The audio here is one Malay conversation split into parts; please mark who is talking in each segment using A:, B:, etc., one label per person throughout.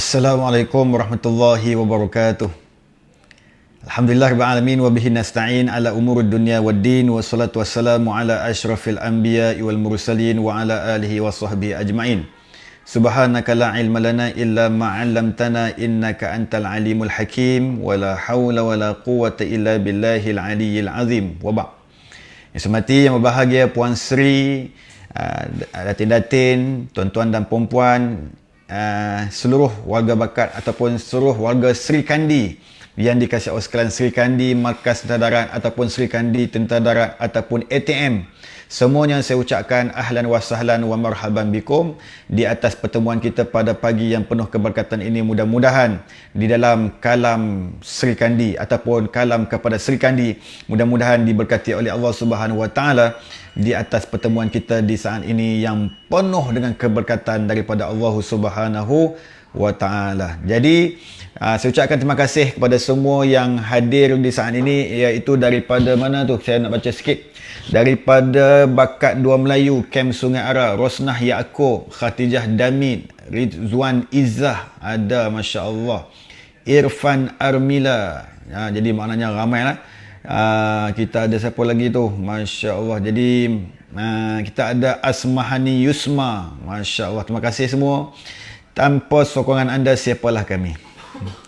A: Assalamualaikum warahmatullahi wabarakatuh. Alhamdulillah rabbil alamin wa bihi nasta'in ala umurud dunya waddin wassalatu wassalamu ala asyrafil anbiya'i wal mursalin wa ala alihi wa sahbihi ajma'in. Subhanaka la ilma lana illa ma 'allamtana innaka antal alimul hakim wa la haula wa la quwwata illa billahil aliyyil azim. Wa ba'. Yang semati yang berbahagia Puan Sri, datin-datin, tuan-tuan dan puan-puan, seluruh warga bakat ataupun seluruh warga Sri Kandi yang dikasihi Allah sekalian, Sri Kandi Markas Tentera Darat ataupun Sri Kandi Tentera Darat ataupun ATM, semuanya saya ucapkan ahlan wa sahlan wa marhaban bikum di atas pertemuan kita pada pagi yang penuh keberkatan ini. Mudah-mudahan di dalam kalam Sri Kandi ataupun kalam kepada Sri Kandi, mudah-mudahan diberkati oleh Allah Subhanahu wa taala di atas pertemuan kita di saat ini yang penuh dengan keberkatan daripada Allah Subhanahu wa taala. Jadi saya ucapkan terima kasih kepada semua yang hadir di saat ini, iaitu daripada mana tu, saya nak baca sikit. Daripada Bakat Dua Melayu, Kem Sungai Ara, Rosnah Yaakob, Khatijah Damit, Rizwan Izzah ada, Masya Allah, Irfan Armila. Jadi maknanya ramai lah. Kita ada siapa lagi tu, Masya Allah. Jadi kita ada Asmahani Yusma, Masya Allah. Terima kasih semua. Tanpa sokongan anda, siapalah kami?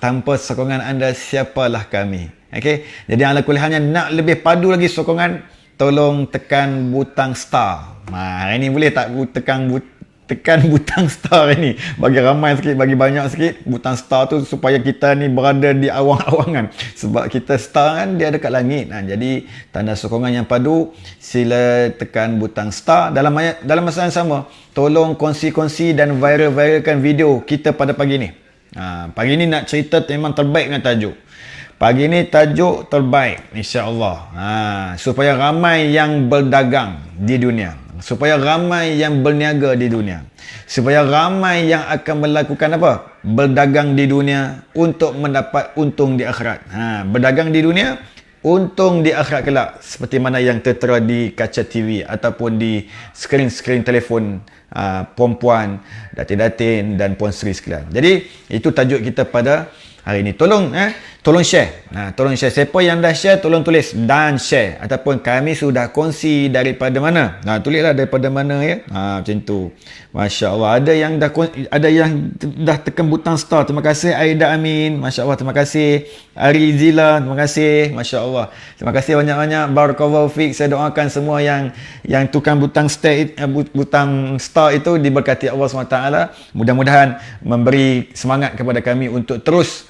A: Tanpa sokongan anda, siapalah kami? Okey. Jadi ala kuliahnya, nak lebih padu lagi sokongan, tolong tekan butang star. Hari ni boleh tak tekan butang star ni? Bagi ramai sikit, bagi banyak sikit butang star tu, supaya kita ni berada di awang-awangan. Sebab kita star kan, dia dekat langit. Jadi tanda sokongan yang padu, sila tekan butang star. Dalam masa yang sama, tolong kongsi-kongsi dan viral-viralkan video kita pada pagi ni. Pagi ni nak cerita memang terbaik dengan tajuk. Pagi ni tajuk terbaik, insya-Allah. Supaya ramai yang berdagang di dunia, supaya ramai yang berniaga di dunia, supaya ramai yang akan melakukan apa? Berdagang di dunia untuk mendapat untung di akhirat. Berdagang di dunia, untung di akhirat kelak, seperti mana yang tertera di kaca TV ataupun di skrin-skrin telefon perempuan, datin-datin dan Puan Sri sekalian. Jadi itu tajuk kita pada hari ini. Tolong share. Tolong share. Siapa yang dah share, tolong tulis dan share. Ataupun kami sudah kongsi daripada mana. Tulislah daripada mana ya. Macam tu. Masya Allah. Ada yang dah tekan butang star. Terima kasih Aida Amin. Masya Allah. Terima kasih Ari Zila. Terima kasih. Masya Allah. Terima kasih banyak-banyak. Barakallahu fiik. Saya doakan semua yang tekan butang star itu diberkati Allah SWT. Mudah-mudahan memberi semangat kepada kami untuk terus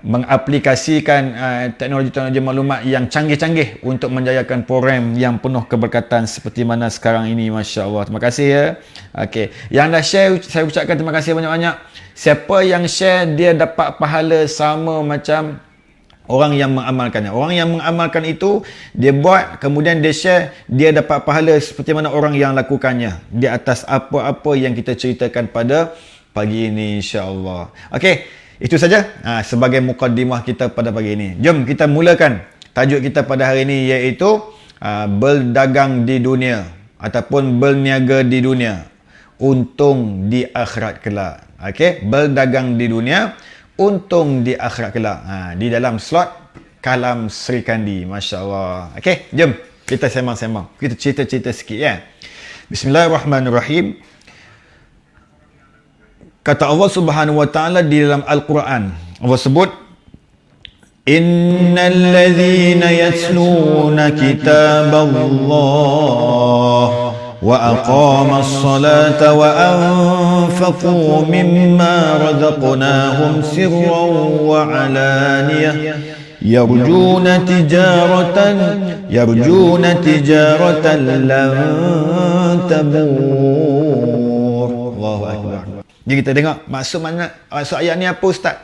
A: mengaplikasikan teknologi-teknologi maklumat yang canggih-canggih untuk menjayakan program yang penuh keberkatan seperti mana sekarang ini. Masya Allah. Terima kasih ya. Okey. Yang dah share, saya ucapkan terima kasih banyak-banyak. Siapa yang share, dia dapat pahala sama macam orang yang mengamalkannya. Orang yang mengamalkan itu, dia buat, kemudian dia share, dia dapat pahala seperti mana orang yang lakukannya di atas apa-apa yang kita ceritakan pada pagi ini, insya-Allah. Okey. Itu saja sebagai mukaddimah kita pada pagi ini. Jom kita mulakan tajuk kita pada hari ini, iaitu berdagang di dunia ataupun berniaga di dunia, untung di akhirat kelak. Okey, berdagang di dunia, untung di akhirat kelak. Di dalam slot kalam Sri Kandi. Masya Allah. Okey, jom kita sembang-sembang. Kita cerita-cerita sikit ya. Bismillahirrahmanirrahim. Kata Allah Subhanahu wa taala di dalam Al-Quran, Allah sebut, innal ladzina yatluna kitaballah wa aqamas salata wa anfaqu mimma razaqnahum sirran wa alaniyah yarjuna tijaratan lan tabur. Allahu akbar. Jadi kita tengok maksud ayat ni apa, Ustaz?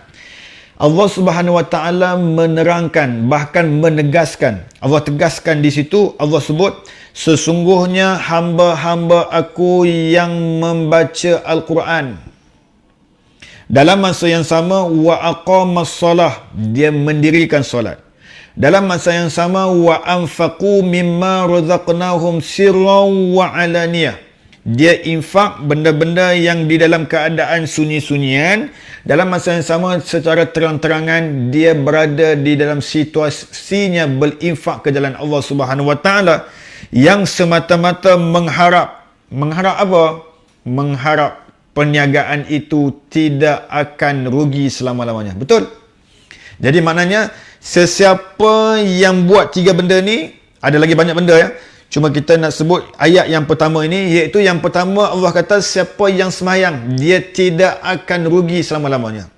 A: Allah Subhanahu wa taala menerangkan, bahkan menegaskan. Allah tegaskan di situ, Allah sebut, sesungguhnya hamba-hamba aku yang membaca Al-Quran dalam masa yang sama, wa aqamas salah, dia mendirikan solat. Dalam masa yang sama, wa anfaqu mimma razaqnahum sirran wa alaniyah, dia infak benda-benda yang di dalam keadaan sunyi-sunyian, dalam masa yang sama secara terang-terangan dia berada di dalam situasinya berinfak ke jalan Allah Subhanahu Wa Taala yang semata-mata mengharap apa? Mengharap perniagaan itu tidak akan rugi selama-lamanya. Betul? Jadi maknanya sesiapa yang buat 3 benda ni, ada lagi banyak benda ya. Cuma kita nak sebut ayat yang pertama ini, iaitu yang pertama Allah kata siapa yang sembahyang dia tidak akan rugi selama-lamanya.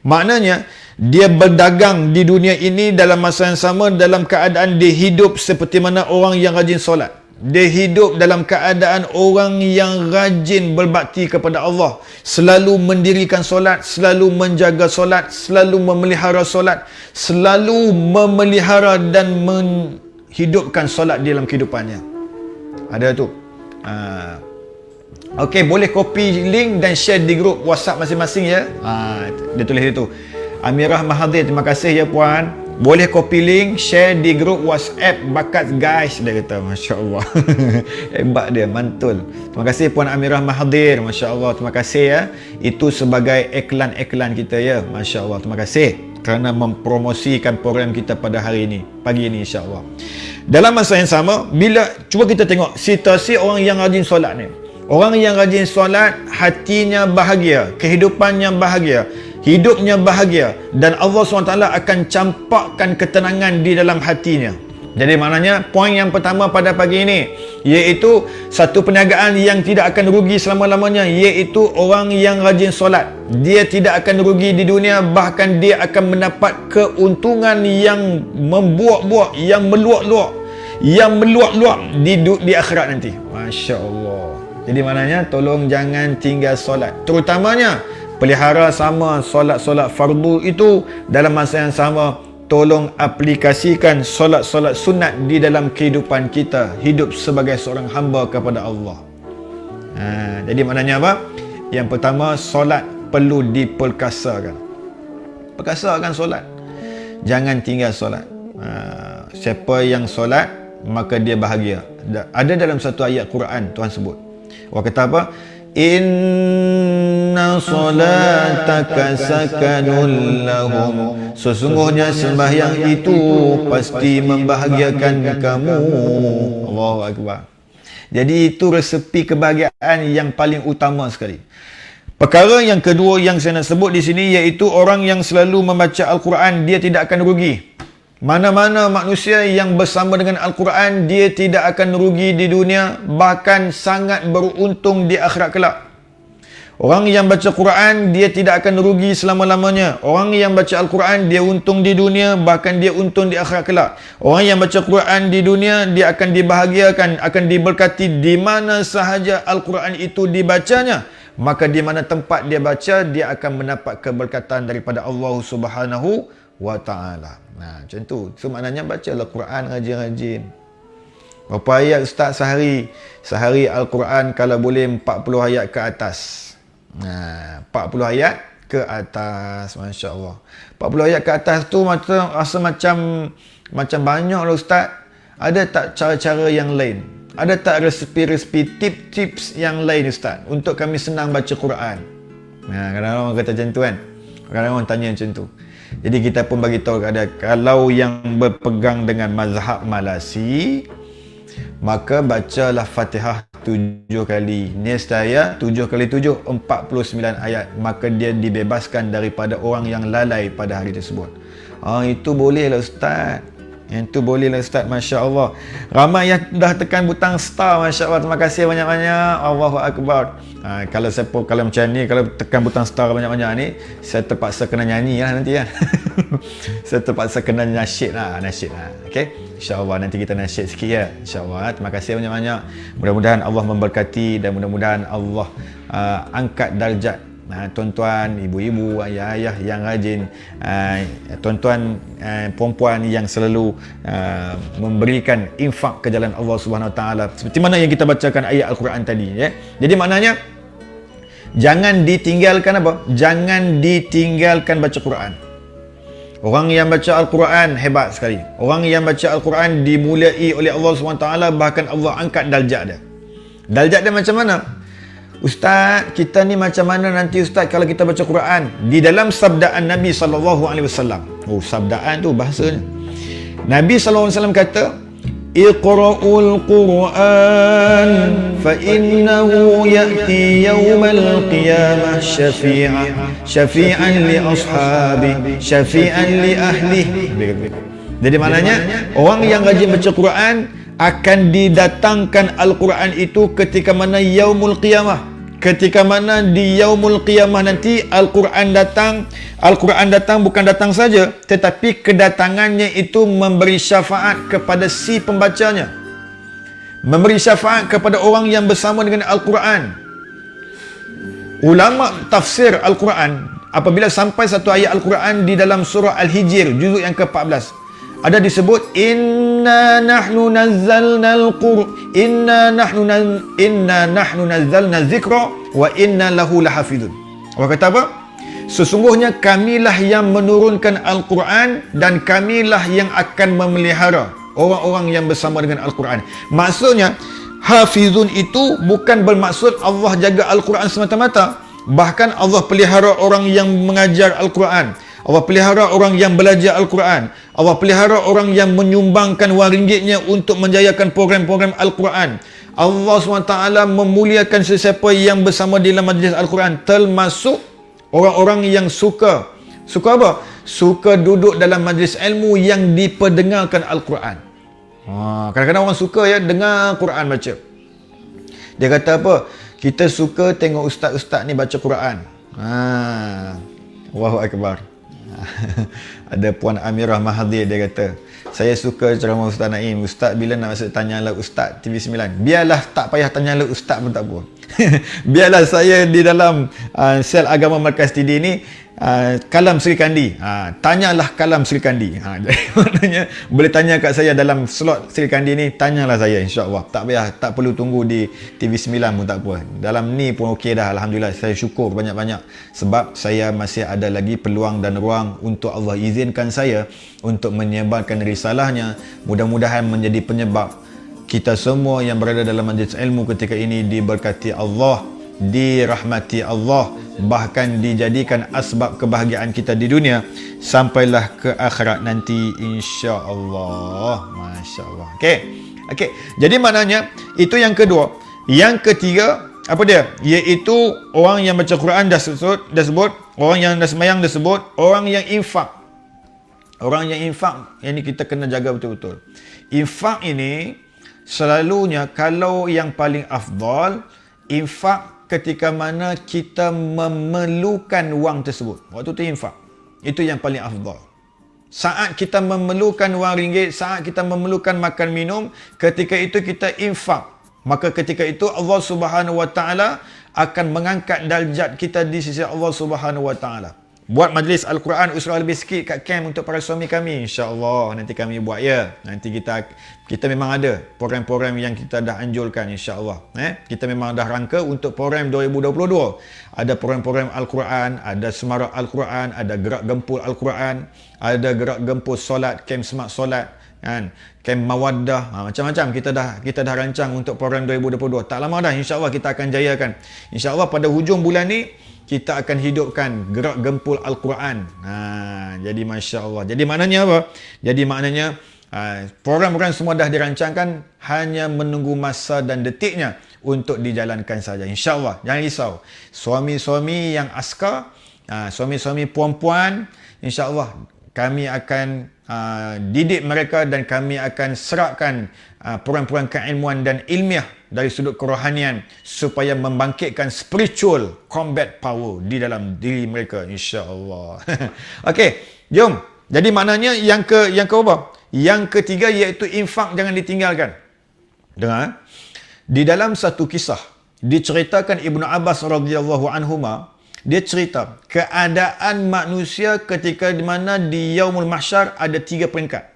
A: Maknanya dia berdagang di dunia ini dalam masa yang sama dalam keadaan dia hidup seperti mana orang yang rajin solat. Dia hidup dalam keadaan orang yang rajin berbakti kepada Allah, selalu mendirikan solat, selalu menjaga solat, selalu memelihara solat, selalu memelihara dan hidupkan solat di dalam kehidupannya. Ada tu. Okey, boleh copy link dan share di grup WhatsApp masing-masing ya. Dia tulis itu. Amirah Mahathir, terima kasih ya puan. Boleh copy link, share di grup WhatsApp bakat guys. Dia kata, Masya Allah. Hebat dia, mantul. Terima kasih Puan Amirah Mahathir. Masya Allah, terima kasih ya. Itu sebagai iklan-iklan kita ya. Masya Allah, terima kasih kerana mempromosikan program kita pada hari ini, pagi ini insya-Allah. Dalam masa yang sama, bila cuba kita tengok situasi orang yang rajin solat ni. Orang yang rajin solat, hatinya bahagia, kehidupannya bahagia, hidupnya bahagia, dan Allah SWT akan campakkan ketenangan di dalam hatinya. Jadi maknanya poin yang pertama pada pagi ini, iaitu satu perniagaan yang tidak akan rugi selama-lamanya, iaitu orang yang rajin solat. Dia tidak akan rugi di dunia, bahkan dia akan mendapat keuntungan yang membuak-buak, yang meluak-luak, di akhirat nanti. Masya Allah. Jadi maknanya tolong jangan tinggal solat, terutamanya pelihara sama solat-solat fardu itu. Dalam masa yang sama, tolong aplikasikan solat-solat sunat di dalam kehidupan kita, hidup sebagai seorang hamba kepada Allah. Jadi maknanya apa? Yang pertama, solat perlu diperkasakan. Perkasakan solat. Jangan tinggal solat. Siapa yang solat, maka dia bahagia. Ada dalam satu ayat Quran Tuhan sebut. Allah kata apa? Inna solataka sakanul lahum. Sesungguhnya sembahyang itu pasti membahagiakan kamu. Allahu Akbar. Jadi itu resepi kebahagiaan yang paling utama sekali. Perkara yang kedua yang saya nak sebut di sini, iaitu orang yang selalu membaca Al-Quran, dia tidak akan rugi. Mana-mana manusia yang bersama dengan Al-Quran, dia tidak akan rugi di dunia, bahkan sangat beruntung di akhirat kelak. Orang yang baca Quran, dia tidak akan rugi selama-lamanya. Orang yang baca Al-Quran, dia untung di dunia, bahkan dia untung di akhirat kelak. Orang yang baca Quran di dunia, dia akan dibahagiakan, akan diberkati di mana sahaja Al-Quran itu dibacanya. Maka di mana tempat dia baca, dia akan mendapat keberkatan daripada Allah Subhanahu wa Ta'ala. Macam tu. So maknanya bacalah Quran rajin-rajin. Berapa ayat Ustaz sehari? Sehari Al-Quran kalau boleh 40 ayat ke atas. 40 ayat ke atas. Masya Allah. 40 ayat ke atas tu rasa macam banyak lah Ustaz. Ada tak cara-cara yang lain? Ada tak resepi-resepi, tips yang lain Ustaz, untuk kami senang baca Quran? Kadang-kadang orang kata macam tu kan. Kadang-kadang orang tanya macam tu. Jadi kita pun bagi tahu kalau yang berpegang dengan mazhab Malasi, maka bacalah Fatihah 7 kali. Nescaya 7 kali 7 49 ayat. Maka dia dibebaskan daripada orang yang lalai pada hari tersebut. Itu boleh lah Ustaz. Itu boleh lah Ustaz. Masya Allah. Ramai yang dah tekan butang star. Masya Allah. Terima kasih banyak-banyak. Allahu Akbar. Kalau macam ni, kalau tekan butang star banyak-banyak ni, saya terpaksa kena nyanyi lah nanti kan. Saya terpaksa kena nasyid lah. Okay? InsyaAllah nanti kita nasyid sikit ya. InsyaAllah. Terima kasih banyak-banyak. Mudah-mudahan Allah memberkati dan mudah-mudahan Allah angkat darjat tuan-tuan, ibu-ibu, ayah-ayah yang rajin, tuan-tuan, perempuan yang selalu memberikan infak ke jalan Allah Subhanahu Wa Taala, seperti mana yang kita bacakan ayat Al-Quran tadi ya. Jadi maknanya jangan ditinggalkan apa? Jangan ditinggalkan baca Quran. Orang yang baca Al-Quran hebat sekali. Orang yang baca Al-Quran dimulai oleh Allah Subhanahu Wa Taala, bahkan Allah angkat darjat dia. Darjat dia macam mana? Ustaz, kita ni macam mana nanti Ustaz kalau kita baca Quran? Di dalam sabdaan Nabi SAW. Oh, sabdaan tu bahasanya. Nabi SAW kata, Iqra'ul Quran fa innahu ya'ti yawmal qiyamah syafi'an li ashabi syafi'an li ahli. Jadi maknanya orang yang rajin baca Quran akan didatangkan Al-Quran itu ketika mana yaumul qiyamah. Ketika mana di yaumul qiyamah nanti Al-Quran datang bukan datang saja, tetapi kedatangannya itu memberi syafaat kepada si pembacanya, memberi syafaat kepada orang yang bersama dengan Al-Quran. Ulama tafsir Al-Quran, apabila sampai satu ayat Al-Quran di dalam surah Al-Hijr juzuk yang ke-14, ada disebut inna nahnu nazzalna dzikra wa inna lahu lahafizun. Orang kata apa? Sesungguhnya kamilah yang menurunkan Al-Quran dan kamilah yang akan memelihara orang-orang yang bersama dengan Al-Quran. Maksudnya hafizun itu bukan bermaksud Allah jaga Al-Quran semata-mata. Bahkan Allah pelihara orang yang mengajar Al-Quran, Allah pelihara orang yang belajar Al-Quran, Allah pelihara orang yang menyumbangkan wang ringgitnya untuk menjayakan program-program Al-Quran. Allah SWT memuliakan sesiapa yang bersama di dalam majlis Al-Quran, termasuk orang-orang yang suka apa? Suka duduk dalam majlis ilmu yang diperdengarkan Al-Quran. Kadang-kadang orang suka ya dengar Quran baca. Dia kata apa? Kita suka tengok ustaz-ustaz ni baca Quran. Allahu Akbar. Ada Puan Amirah Mahathir, dia kata, saya suka ceramah Ustaz Naim. Ustaz bila nak masuk tanyalah Ustaz TV9. Biarlah tak payah tanyalah Ustaz pun tak apa. Biarlah saya di dalam sel agama Markaz TD ni kalam Sri Kandi. Tanyalah kalam Sri Kandi. Jadi maknanya boleh tanya kat saya dalam slot Sri Kandi ni, tanyalah saya insya-Allah. Tak payah, tak perlu tunggu di TV9 pun tak apa. Dalam ni pun okey dah, alhamdulillah. Saya syukur banyak-banyak sebab saya masih ada lagi peluang dan ruang untuk Allah izinkan saya untuk menyebarkan risalahnya. Mudah-mudahan menjadi penyebab kita semua yang berada dalam majlis ilmu ketika ini diberkati Allah, dirahmati Allah, bahkan dijadikan asbab kebahagiaan kita di dunia sampailah ke akhirat nanti insya-Allah. Masya-Allah. Okey. Jadi maknanya itu yang kedua. Yang ketiga apa dia? Iaitu orang yang baca Quran dah sebut, orang yang dah sembahyang dah sebut, orang yang infak. Orang yang infak, yang ni kita kena jaga betul-betul. Infak ini selalunya kalau yang paling afdal, infak ketika mana kita memerlukan wang tersebut. Waktu tu infak. Itu yang paling afdal. Saat kita memerlukan wang ringgit, saat kita memerlukan makan minum, ketika itu kita infak. Maka ketika itu Allah Subhanahu Wa Taala akan mengangkat darjat kita di sisi Allah Subhanahu Wa Taala. Buat majlis Al-Quran Usrah lebih sikit kat camp untuk para suami kami, insya-Allah nanti kami buat ya. Nanti kita memang ada program-program yang kita dah anjurkan insya-Allah. Kita memang dah rangka untuk program 2022. Ada program-program Al-Quran, ada semarak Al-Quran, ada gerak gempur Al-Quran, ada gerak gempur solat, camp semak solat, kan, camp mawaddah, macam-macam kita dah rancang untuk program 2022. Tak lama dah insya-Allah kita akan jayakan. Insya-Allah pada hujung bulan ni kita akan hidupkan gerak gempur Al-Quran. Jadi Masya Allah. Jadi maknanya apa? Jadi maknanya program-program semua dah dirancangkan, hanya menunggu masa dan detiknya untuk dijalankan saja. InsyaAllah. Jangan risau. Suami-suami yang askar, suami-suami puan-puan, InsyaAllah kami akan didik mereka dan kami akan serapkan program-program keilmuan dan ilmiah dari sudut kerohanian supaya membangkitkan spiritual combat power di dalam diri mereka insya-Allah. Okey, jom. Jadi maknanya yang ke apa? Yang ketiga iaitu infak jangan ditinggalkan. Dengar. Di dalam satu kisah diceritakan Ibnu Abbas radhiyallahu anhuma, dia cerita keadaan manusia ketika di mana di Yaumul Mahsyar ada 3 peringkat.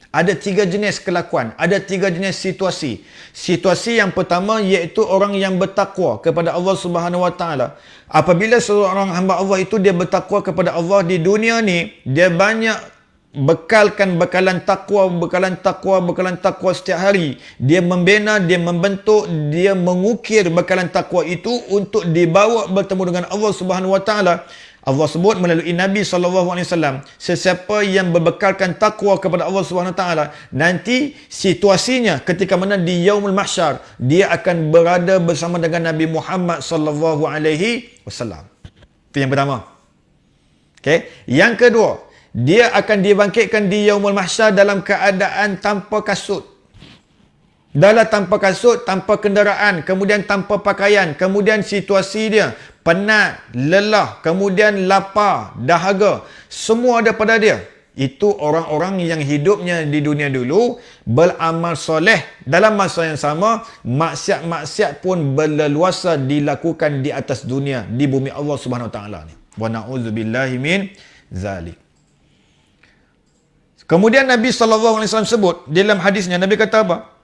A: Ada 3 jenis kelakuan, ada 3 jenis situasi. Situasi yang pertama iaitu orang yang bertakwa kepada Allah Subhanahu Wa Taala. Apabila seorang hamba Allah itu dia bertakwa kepada Allah di dunia ni, dia banyak bekalkan bekalan takwa setiap hari. Dia membina, dia membentuk, dia mengukir bekalan takwa itu untuk dibawa bertemu dengan Allah Subhanahu Wa Taala. Allah sebut melalui Nabi SAW, sesiapa yang berbekalkan takwa kepada Allah Subhanahu Wa Taala, nanti situasinya ketika mana di Yaumul Mahsyar, dia akan berada bersama dengan Nabi Muhammad SAW. Itu yang pertama. Okay. Yang kedua, dia akan dibangkitkan di Yaumul Mahsyar dalam keadaan tanpa kasut. Tanpa kasut, tanpa kenderaan, kemudian tanpa pakaian, kemudian situasi dia penat, lelah, kemudian lapar, dahaga, semua ada pada dia. Itu orang-orang yang hidupnya di dunia dulu beramal soleh. Dalam masa yang sama, maksiat-maksiat pun berleluasa dilakukan di atas dunia, di bumi Allah Subhanahu Wa Taala ni. Wa na'udzubillahi min zalik. Kemudian Nabi SAW sebut dalam hadisnya, Nabi kata apa?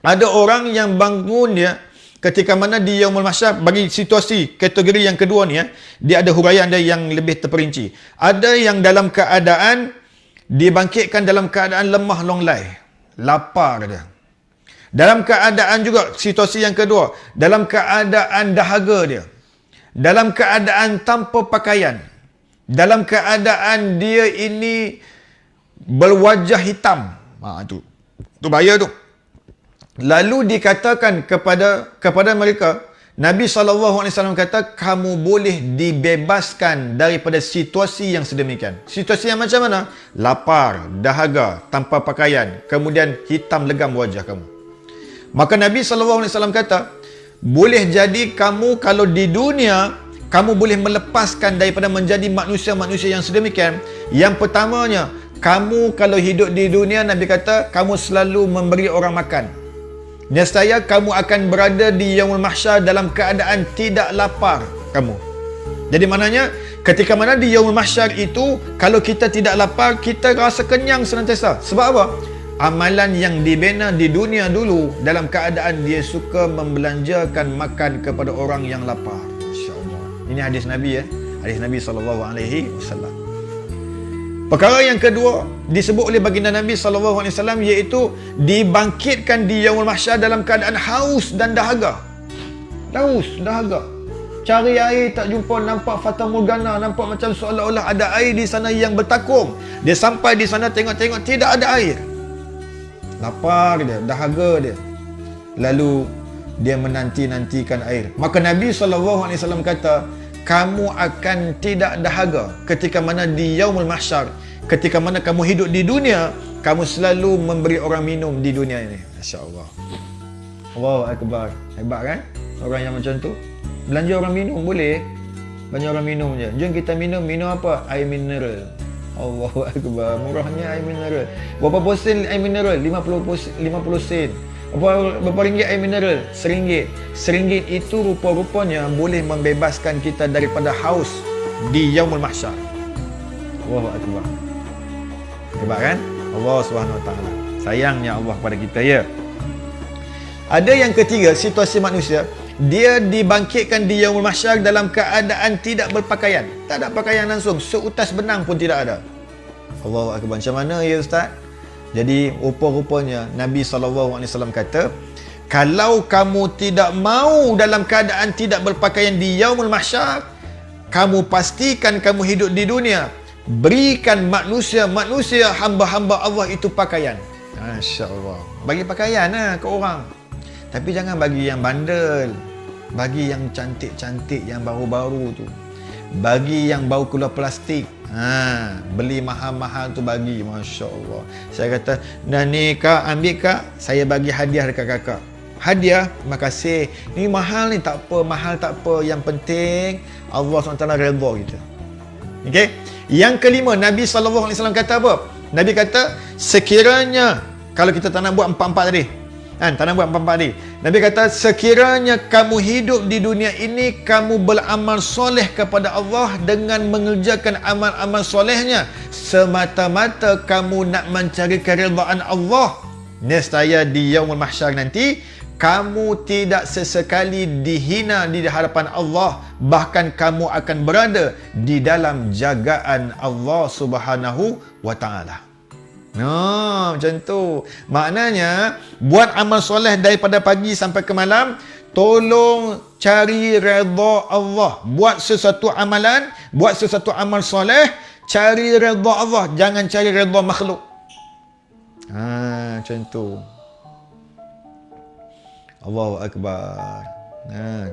A: Ada orang yang bangun dia ketika mana di Yaumul Mahsyar, bagi situasi kategori yang kedua ni dia ada huraian dia yang lebih terperinci. Ada yang dalam keadaan dibangkitkan dalam keadaan lemah longlai, lapar dia. Dalam keadaan juga situasi yang kedua, dalam keadaan dahaga dia. Dalam keadaan tanpa pakaian. Dalam keadaan dia ini berwajah hitam. Tu bahaya tu. Lalu dikatakan kepada mereka, Nabi SAW kata, kamu boleh dibebaskan daripada situasi yang sedemikian. Situasi yang macam mana? Lapar, dahaga, tanpa pakaian, kemudian hitam legam wajah kamu. Maka Nabi SAW kata, boleh jadi kamu kalau di dunia, kamu boleh melepaskan daripada menjadi manusia-manusia yang sedemikian. Yang pertamanya, kamu kalau hidup di dunia, Nabi kata, kamu selalu memberi orang makan. Nescaya kamu akan berada di Yaumul Mahsyar dalam keadaan tidak lapar kamu. Jadi maknanya ketika mana di Yaumul Mahsyar itu, kalau kita tidak lapar, kita rasa kenyang senantiasa. Sebab apa? Amalan yang dibina di dunia dulu dalam keadaan dia suka membelanjakan makan kepada orang yang lapar. Masya-Allah. Ini hadis Nabi Hadis Nabi SAW. Perkara yang kedua disebut oleh baginda Nabi SAW, iaitu dibangkitkan di Yaumul Mahsyar dalam keadaan haus dan dahaga. Haus, dahaga. Cari air tak jumpa, nampak fata morgana, nampak macam seolah-olah ada air di sana yang bertakung. Dia sampai di sana tengok-tengok tidak ada air. Lapar dia, dahaga dia. Lalu dia menanti-nantikan air. Maka Nabi SAW kata, kamu akan tidak dahaga ketika mana di Yaumul Mahsyar, ketika mana kamu hidup di dunia, kamu selalu memberi orang minum di dunia ini. Masya-Allah. Allahu Akbar. Hebat kan? Orang yang macam tu. Belanja orang minum boleh. Belanja orang minum je. Jom kita minum. Minum apa? Air mineral. Allahu Akbar. Murahnya air mineral. Berapa sen air mineral? 50 sen. Berapa ringgit air mineral? RM1. RM1 itu rupa-rupanya boleh membebaskan kita daripada haus di Yaumul Mahsyar. Allahu Akbar. Hebat kan? Allah SWT. Sayangnya Allah kepada kita Ada yang ketiga, situasi manusia. Dia dibangkitkan di Yaumul Mahsyar dalam keadaan tidak berpakaian. Tak ada pakaian langsung. Seutas benang pun tidak ada. Allahu Akbar. Macam mana Ustaz? Jadi rupa-rupanya Nabi SAW kata, kalau kamu tidak mau dalam keadaan tidak berpakaian di Yaumul Mahsyar, kamu pastikan kamu hidup di dunia, berikan manusia hamba-hamba Allah itu pakaian. Masya Allah. Bagi pakaian ke orang. Tapi jangan bagi yang bandel. Bagi yang cantik-cantik, yang baru-baru tu. Bagi yang bau keluar plastik. Beli mahal-mahal tu bagi. Masya Allah. Saya kata, nah ni kak, ambil kak, saya bagi hadiah dekat kakak. Hadiah, terima kasih. Ni mahal ni, tak apa, mahal tak apa. Yang penting Allah SWT redha kita. Okey. Yang kelima, Nabi SAW kata apa? Nabi kata, sekiranya, kalau kita tak nak buat empat-empat tadi, tak nak buat empat-empat tadi, Nabi kata, sekiranya kamu hidup di dunia ini, kamu beramal soleh kepada Allah dengan mengerjakan amal-amal solehnya semata-mata kamu nak mencari keridhaan Allah, nescaya di Yaumul Mahsyar nanti kamu tidak sesekali dihina di hadapan Allah, bahkan kamu akan berada di dalam jagaan Allah Subhanahu wa taala. Macam tu. Maknanya buat amal soleh daripada pagi sampai ke malam, tolong cari redha Allah. Buat sesuatu amalan, buat sesuatu amal soleh, cari redha Allah, jangan cari redha makhluk. Macam tu. Allahu Akbar.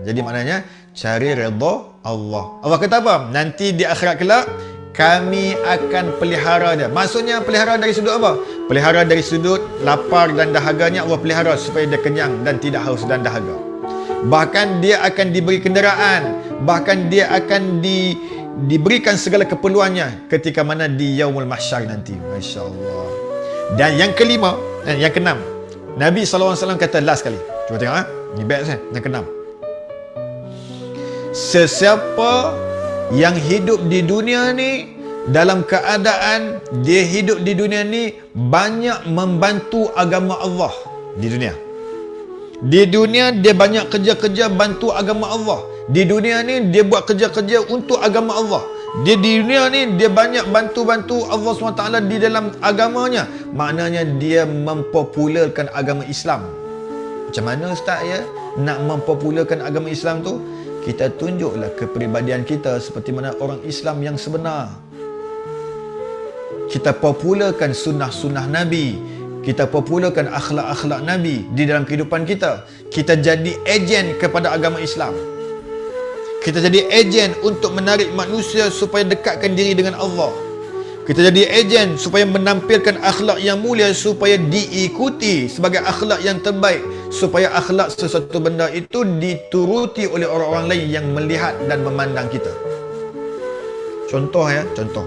A: Jadi maknanya cari redha Allah. Allah kata apa? Nanti di akhirat kelak kami akan pelihara dia. Maksudnya pelihara dari sudut apa? Pelihara dari sudut lapar dan dahaganya Allah pelihara supaya dia kenyang dan tidak haus dan dahaga. Bahkan dia akan diberi kenderaan, bahkan dia akan diberikan segala keperluannya ketika mana di Yaumul Mahsyar nanti. Masya-Allah. Dan yang kelima, yang keenam, Nabi SAW kata last kali. Cuba tengok ni best yang keenam. Sesiapa yang hidup di dunia ni dalam keadaan dia hidup di dunia ni banyak membantu agama Allah di dunia. Di dunia dia banyak kerja-kerja bantu agama Allah. Di dunia ni dia buat kerja-kerja untuk agama Allah. Di dunia ni dia banyak bantu-bantu Allah SWT di dalam agamanya. Maknanya dia mempopularkan agama Islam. Macam mana ustaz ya nak mempopularkan agama Islam tu? Kita tunjuklah kepribadian kita seperti mana orang Islam yang sebenar. Kita popularkan sunnah-sunnah Nabi. Kita popularkan akhlak-akhlak Nabi di dalam kehidupan kita. Kita jadi ejen kepada agama Islam. Kita jadi ejen untuk menarik manusia supaya dekatkan diri dengan Allah. Kita jadi ejen supaya menampilkan akhlak yang mulia supaya diikuti sebagai akhlak yang terbaik, supaya akhlak sesuatu benda itu dituruti oleh orang-orang lain yang melihat dan memandang kita. Contoh ya, contoh.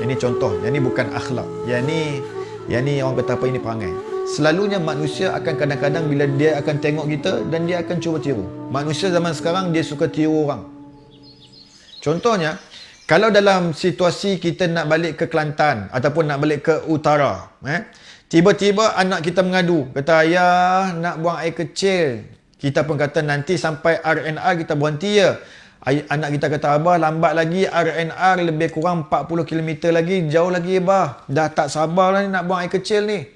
A: Ini contoh, yang ini bukan akhlak. Yang ni orang kata apa, ini perangai. Selalunya manusia akan kadang-kadang bila dia akan tengok kita dan dia akan cuba tiru. Manusia zaman sekarang dia suka tiru orang. Contohnya, kalau dalam situasi kita nak balik ke Kelantan ataupun nak balik ke utara, tiba-tiba anak kita mengadu, kata ayah nak buang air kecil. Kita pun kata nanti sampai RNR kita berhenti ya. Anak kita kata abah lambat lagi, RNR lebih kurang 40 km lagi, jauh lagi abah. Dah tak sabar lah ni nak buang air kecil ni.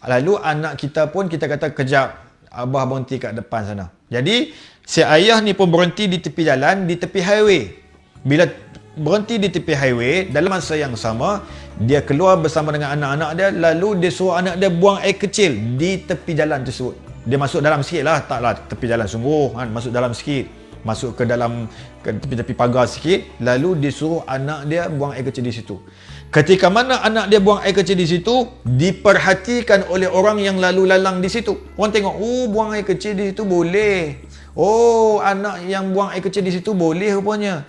A: Lalu anak kita pun kita kata kejap, abah berhenti kat depan sana. Jadi si ayah ni pun berhenti di tepi jalan, di tepi highway. Bila berhenti di tepi highway, dalam masa yang sama dia keluar bersama dengan anak-anak dia, lalu dia suruh anak dia buang air kecil di tepi jalan tersebut. Dia masuk dalam sikit lah, taklah tepi jalan sungguh kan, masuk dalam sikit, masuk ke dalam ke tepi-tepi pagar sikit, lalu dia suruh anak dia buang air kecil di situ. Ketika mana anak dia buang air kecil di situ, diperhatikan oleh orang yang lalu lalang di situ. Orang tengok, oh buang air kecil di situ boleh. Oh, anak yang buang air kecil di situ boleh rupanya.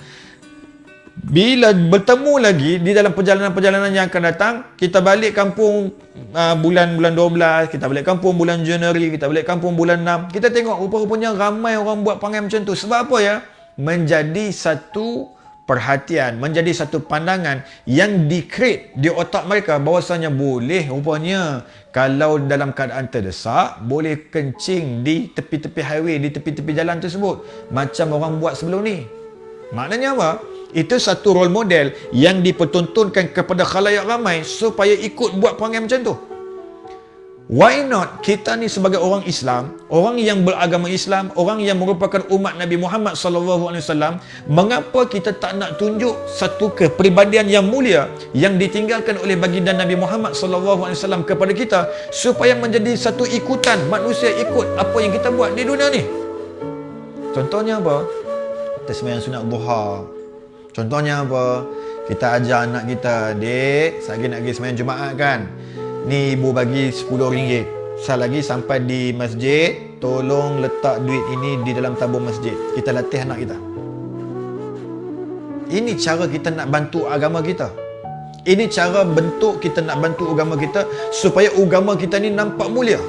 A: Bila bertemu lagi di dalam perjalanan-perjalanan yang akan datang, kita balik kampung bulan 12, kita balik kampung bulan Januari, kita balik kampung bulan 6, kita tengok rupa-rupanya ramai orang buat perangai macam tu. Sebab apa ya? Menjadi satu perhatian, menjadi satu pandangan yang di-create di otak mereka bahawasanya boleh rupanya kalau dalam keadaan terdesak boleh kencing di tepi-tepi highway, di tepi-tepi jalan tersebut macam orang buat sebelum ni. Maknanya apa? Itu satu role model yang dipertontonkan kepada khalayak ramai supaya ikut buat perangai macam tu. Why not kita ni sebagai orang Islam, orang yang beragama Islam, orang yang merupakan umat Nabi Muhammad SAW, mengapa kita tak nak tunjuk satu kepribadian yang mulia yang ditinggalkan oleh baginda Nabi Muhammad SAW kepada kita supaya menjadi satu ikutan, manusia ikut apa yang kita buat di dunia ni. Contohnya apa? Kita sembahyang sunat duha. Contohnya apa? Kita ajar anak kita, dek, lagi nak pergi sembahyang Jumaat kan? Ni ibu bagi RM10. Sekali lagi sampai di masjid, tolong letak duit ini di dalam tabung masjid. Kita latih anak kita. Ini cara kita nak bantu agama kita. Ini cara bentuk kita nak bantu agama kita supaya agama kita ni nampak mulia.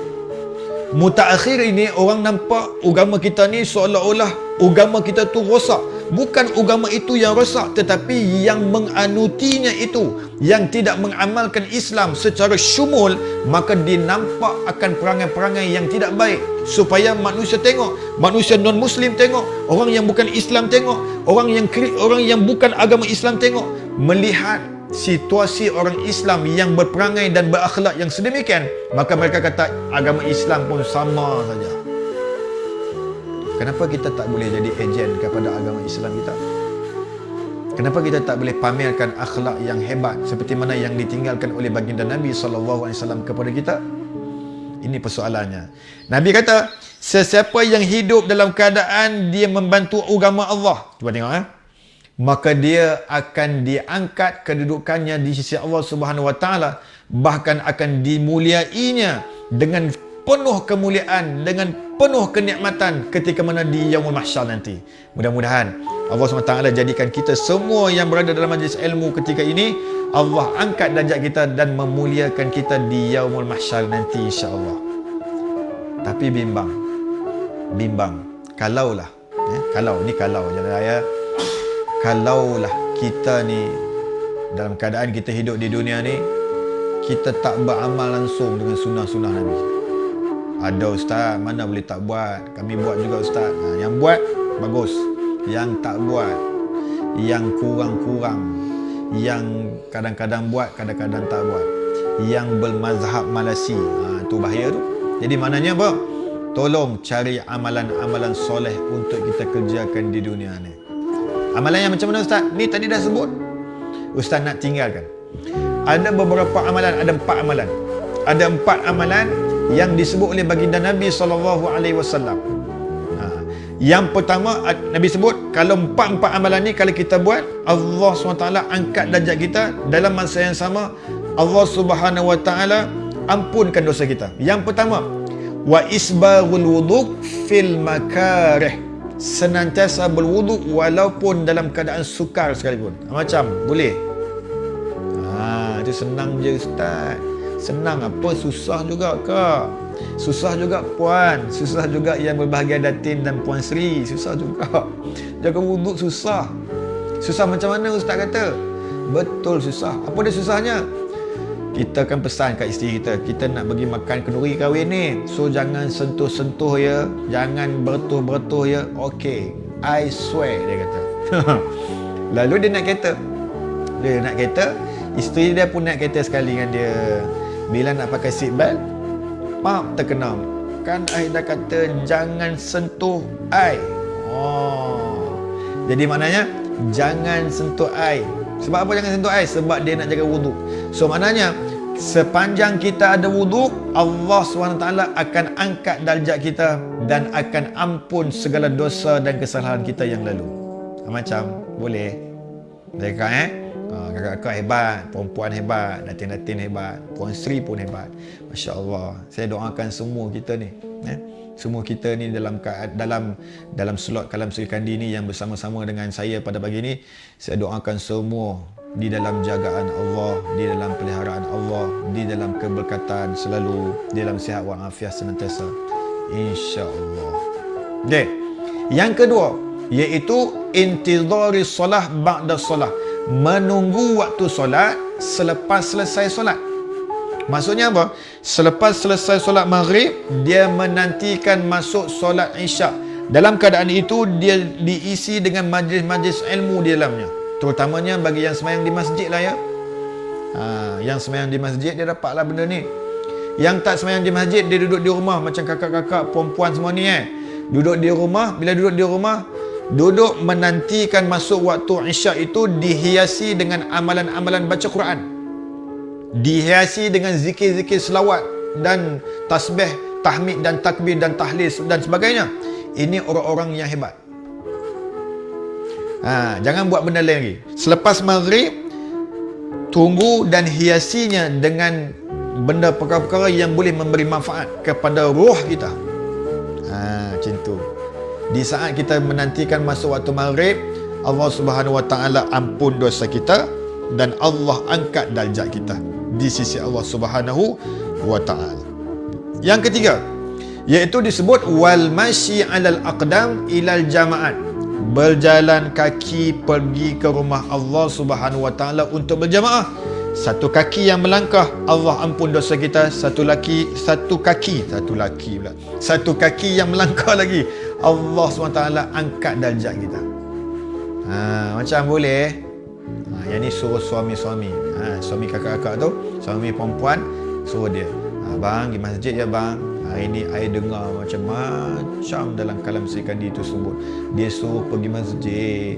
A: Mutaakhir ini orang nampak agama kita ni seolah-olah agama kita tu rosak. Bukan agama itu yang rosak, tetapi yang menganutinya itu, yang tidak mengamalkan Islam secara syumul, maka dinampak akan perangai-perangai yang tidak baik, supaya manusia tengok, manusia non-Muslim tengok, orang yang bukan Islam tengok, orang yang bukan agama Islam tengok, melihat situasi orang Islam yang berperangai dan berakhlak yang sedemikian, maka mereka kata agama Islam pun sama saja. Kenapa kita tak boleh jadi ejen kepada agama Islam kita? Kenapa kita tak boleh pamerkan akhlak yang hebat seperti mana yang ditinggalkan oleh baginda Nabi SAW kepada kita? Ini persoalannya. Nabi kata, sesiapa yang hidup dalam keadaan dia membantu agama Allah, cuba tengok maka dia akan diangkat kedudukannya di sisi Allah Subhanahu Wa Taala, bahkan akan dimuliainya dengan penuh kemuliaan, dengan penuh kenikmatan ketika mana di Yaumul Mahsyar nanti. Mudah-mudahan Allah SWT jadikan kita semua yang berada dalam majlis ilmu ketika ini, Allah angkat darjat kita dan memuliakan kita di Yaumul Mahsyar nanti, insya-Allah. Tapi bimbang, kalaulah jangan raya, kalaulah kita ni dalam keadaan kita hidup di dunia ni, kita tak beramal langsung dengan sunnah-sunnah Nabi. Ada ustaz, mana boleh tak buat? Kami buat juga ustaz. Yang buat, bagus. Yang tak buat, yang kurang-kurang, yang kadang-kadang buat, kadang-kadang tak buat, yang bermazhab Malasi, tu bahaya tu. Jadi maknanya apa? Tolong cari amalan-amalan soleh untuk kita kerjakan di dunia ni. Amalan yang macam mana ustaz? Ni tadi dah sebut. Ustaz nak tinggalkan. Ada beberapa amalan, ada 4 amalan. Ada 4 amalan yang disebut oleh baginda Nabi SAW. Yang pertama, Nabi sebut, kalau 4 amalan ni kalau kita buat, Allah SWT angkat darjat kita. Dalam masa yang sama, Allah Subhanahu Wa Taala ampunkan dosa kita. Yang pertama, wa isbaghul wudu fil makarih, senantiasa berwuduk walaupun dalam keadaan sukar sekalipun. Macam boleh. Itu senang je ustaz. Senang apa? Susah juga kak. Susah juga puan. Susah juga yang berbahagia Datin dan Puan Sri. Susah juga. Jaga wuduk susah. Susah macam mana ustaz kata? Betul susah. Apa dia susahnya? Kita akan pesan kat isteri kita, kita nak bagi makan kenduri kahwin ni, so jangan sentuh-sentuh ya, jangan bertuh-bertuh ya. Okey, I swear, dia kata. Lalu dia nak kereta, isteri dia pun nak kereta sekali dengan dia. Bila nak pakai seat belt, terkenal. Kan I dah kata jangan sentuh I. Jadi maknanya jangan sentuh I. Sebab apa jangan sentuh I? Sebab dia nak jaga wuduk. So maknanya sepanjang kita ada wuduk, Allah SWT akan angkat darjat kita dan akan ampun segala dosa dan kesalahan kita yang lalu. Macam boleh. Kakak-kakak hebat, perempuan hebat, Datin-Datin hebat, Puan Sri pun hebat. Masya Allah. Saya doakan semua kita ni, semua kita ni dalam slot Kalam Sri Kandi ni yang bersama-sama dengan saya pada pagi ni, saya doakan semua di dalam jagaan Allah, di dalam peliharaan Allah, di dalam keberkatan selalu, di dalam sihat walafiat senantiasa, insya-Allah. Okay. Yang kedua, iaitu intizari solah ba'da solah, menunggu waktu solat selepas selesai solat. Maksudnya apa? Selepas selesai solat maghrib, dia menantikan masuk solat isyak. Dalam keadaan itu, dia diisi dengan majlis-majlis ilmu di dalamnya. Terutamanya bagi yang sembahyang di masjid lah ya. Yang sembahyang di masjid, dia dapatlah benda ni. Yang tak sembahyang di masjid, dia duduk di rumah. Macam kakak-kakak, perempuan semua ni duduk di rumah. Bila duduk di rumah, duduk menantikan masuk waktu isyak itu, dihiasi dengan amalan-amalan baca Quran, dihiasi dengan zikir-zikir selawat dan tasbih, tahmid dan takbir dan tahlil dan sebagainya. Ini orang-orang yang hebat. Jangan buat benda lain lagi. Selepas maghrib, tunggu dan hiasinya dengan benda perkara-perkara yang boleh memberi manfaat kepada roh kita. Macam tu. Di saat kita menantikan masuk waktu maghrib, Allah Subhanahu Wa Taala ampun dosa kita dan Allah angkat darjat kita di sisi Allah Subhanahu Wa Taala. Yang ketiga, iaitu disebut wal masyi 'alal aqdam ilal jama'at, berjalan kaki pergi ke rumah Allah Subhanahu Wa Taala untuk berjamaah. Satu kaki yang melangkah, Allah ampun dosa kita. Satu kaki yang melangkah lagi, Allah SWT angkat darjat kita. Macam boleh. Yang ni suruh suami-suami, suami kakak-kakak tu, suami perempuan, suruh dia, abang pergi masjid ya bang, hari ni I dengar macam-macam dalam kalam Sri Kandi tu sebut, dia suruh pergi masjid.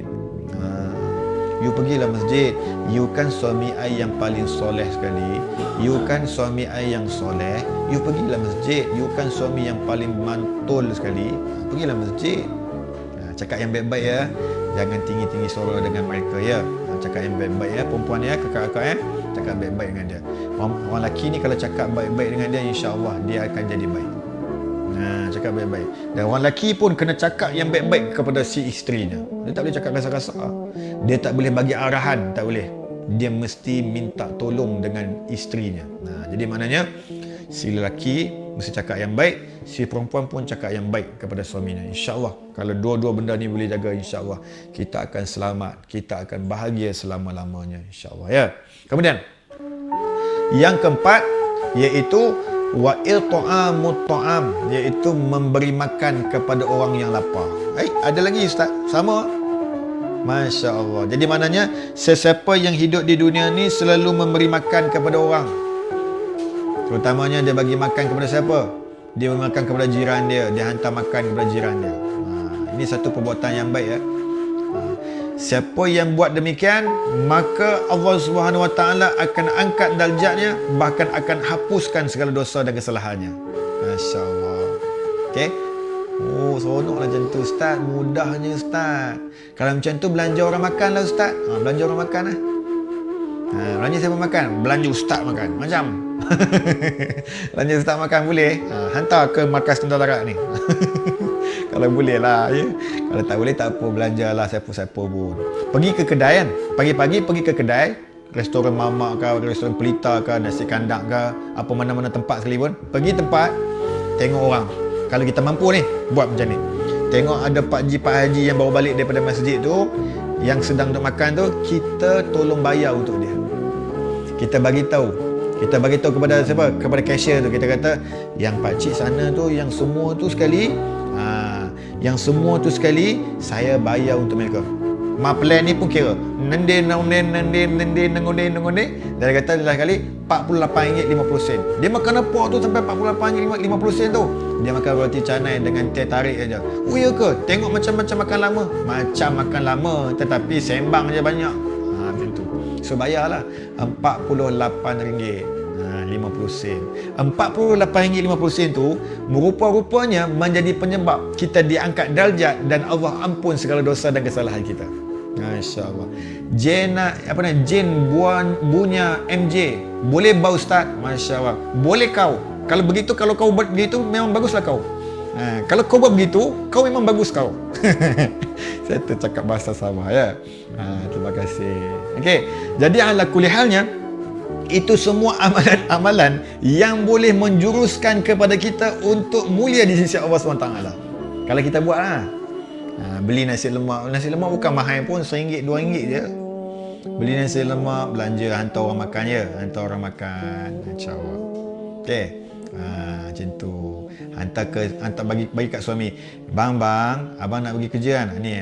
A: You pergilah masjid. You kan suami I yang paling soleh sekali. You kan suami I yang soleh. You pergilah masjid. You kan suami yang paling mantul sekali. Pergilah masjid. Cakap yang baik-baik ya. Jangan tinggi-tinggi suara dengan mereka ya. Cakap yang baik-baik ya, perempuan ya, kakak-kakak ya. Cakap baik-baik dengan dia. Orang lelaki ni kalau cakap baik-baik dengan dia, insya-Allah dia akan jadi baik. Cakap baik-baik. Dan orang lelaki pun kena cakap yang baik-baik kepada si isterinya. Dia tak boleh cakap kasar-kasar. Dia tak boleh bagi arahan, tak boleh. Dia mesti minta tolong dengan isterinya. Jadi maknanya si lelaki mesti cakap yang baik, si perempuan pun cakap yang baik kepada suaminya. InsyaAllah kalau dua-dua benda ni boleh jaga, insyaAllah kita akan selamat, kita akan bahagia selama-lamanya, insyaAllah ya. Kemudian yang keempat iaitu wa it'amut ta'am, iaitu memberi makan kepada orang yang lapar. Ada lagi ustaz? Sama? Masya Allah. Jadi maknanya sesiapa yang hidup di dunia ni selalu memberi makan kepada orang. Terutamanya dia bagi makan kepada siapa? Dia beri makan kepada jiran dia, dia hantar makan kepada jiran dia. Ini satu perbuatan yang baik ya. Siapa yang buat demikian, maka Allah Subhanahu Wa Taala akan angkat darjatnya, bahkan akan hapuskan segala dosa dan kesalahannya. Masya-Allah. Okey. Seronoklah macam tu ustaz, mudahnya ustaz. Kalau macam tu belanja orang makan lah ustaz. Belanja orang makan lah. Belanja siapa makan? Belanja ustaz makan. Macam belanja ustaz makan boleh? Hantar ke markas tentera darat ni. Kalau boleh lah ya. Kalau tak boleh tak apa, belanjalah siapa-siapa pun. Pergi ke kedai kan, pagi-pagi pergi ke kedai, restoran mamak ke, restoran pelita ke, nasi kandak ke, apa mana-mana tempat sekali pun, pergi tempat, tengok orang. Kalau kita mampu ni, buat macam ni. Tengok ada Pak Haji yang baru balik daripada masjid tu, yang sedang duk makan tu, kita tolong bayar untuk dia. Kita bagi tahu kepada siapa? Kepada cashier tu, kita kata, yang pakcik sana tu, yang semua tu sekali, saya bayar untuk mereka. Plan ni pun kira nendin. Dia kata adalah kali RM48.50. Dia makan apa tu sampai RM48.50 tu? Dia makan roti canai dengan teh tarik aja. Oh ya ke? Tengok macam-macam makan lama. Macam makan lama tetapi sembang je banyak. Macam tu. So bayarlah RM48.50. RM48.50 tu rupa-rupanya menjadi penyebab kita diangkat darjat dan Allah ampun segala dosa dan kesalahan kita. Masya-Allah. Jin bunya MJ boleh bau ustaz? Masya-Allah. Boleh kau. Kalau begitu, kalau kau buat begitu memang baguslah kau. Kalau kau buat begitu, kau memang bagus kau. Saya tercakap bahasa sama ya. Terima kasih. Okey. Jadi ala kulli halnya, itu semua amalan-amalan yang boleh menjuruskan kepada kita untuk mulia di sisi Allah SWT. Kalau kita buat beli nasi lemak. Nasi lemak bukan mahal pun, RM1, RM2 je. Beli nasi lemak, belanja, hantar orang makan je. Hantar orang makan, insya-Allah. Okey. Macam tu. Hantar bagi kat suami. Bang, abang nak pergi kerja kan? Ni